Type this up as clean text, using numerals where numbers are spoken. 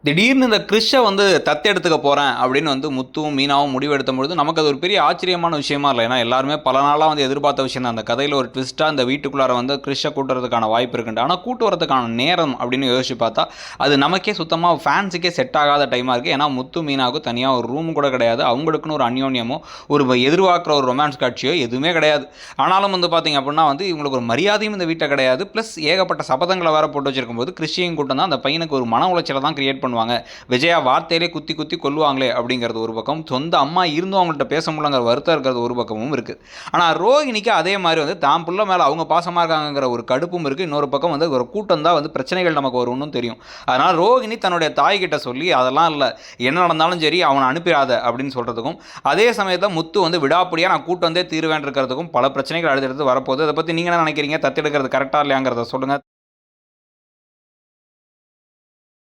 திடீர்னு இந்த கிறிஷை வந்து தத்தெடுத்துக்க போகிறேன் அப்படின்னு வந்து முத்துவும் மீனாவும் முடிவெடுத்தபொழுது நமக்கு அது ஒரு பெரிய ஆச்சரியமான விஷயமா இல்லை. ஏன்னா எல்லாருமே பல நாளாக வந்து எதிர்பார்த்த விஷயம் தான். அந்த கதையில் ஒரு ட்விஸ்ட்டாக இந்த வீட்டுக்குள்ளார வந்து கிறிஷை கூட்டுறதுக்கான வாய்ப்பு இருக்குண்டு. ஆனால் கூட்டு வரதுக்கான நேரம் அப்படின்னு யோசிச்சு பார்த்தா அது நமக்கே சுத்தமாக ஃபேன்ஸுக்கே செட் ஆகாத டைமாக இருக்குது. ஏன்னா முத்து மீனாவுக்கும் தனியாக ஒரு ரூம் கூட கிடையாது. அவங்களுக்குன்னு ஒரு அந்யோன்யமோ ஒரு எதிர்பார்க்குற ஒரு ரொமான்ஸ் காட்சியோ எதுவுமே கிடையாது. ஆனாலும் வந்து பார்த்திங்க அப்படின்னா வந்து இவங்களுக்கு ஒரு மரியாதையும் இந்த வீட்டை கிடையாது. ப்ளஸ் ஏகப்பட்ட சபதங்களை வேறு போட்டு வச்சிருக்கும் போது கிறிஷையும் கூட்டம் தான் அந்த பையனுக்கு ஒரு மன உளைச்சலை தான் கிரியேட் பண்ணுவாங்க. விஜயா வார்த்தையிலே குத்தி குத்தி கொல்லுவாங்களே அப்படிங்கிறது ஒரு பக்கம், சொந்த அம்மா இருந்தும் அவங்கள்ட்ட பேச முடியலங்கிற வருத்தம் இருக்கிறது ஒரு பக்கமும் இருக்குது. ஆனால் ரோஹிணிக்கு அதே மாதிரி வந்து தான் புள்ள மேலே அவங்க பாசமாக இருக்காங்கிற ஒரு கடுப்பும் இருக்குது. இன்னொரு பக்கம் வந்து ஒரு கூட்டம் தான் வந்து பிரச்சனைகள் நமக்கு வரும்னு தெரியும். அதனால் ரோஹிணி தன்னுடைய தாய்கிட்ட சொல்லி அதெல்லாம் இல்லை, என்ன நடந்தாலும் சரி அவனை அனுப்பிடாத அப்படின்னு சொல்கிறதுக்கும், அதே சமயத்தில் முத்து வந்து விடாப்படியாக நான் கூட்டம் வந்தே தீர்வேன் இருக்கிறதுக்கும் பல பிரச்சனைகள் அடுத்தடுத்து வரப்போகுது. அதை பற்றி நீங்கள் என்ன நினைக்கிறீங்க? தத்தெடுக்கிறது கரெக்டாக இல்லையாங்கிறத சொல்லுங்கள்.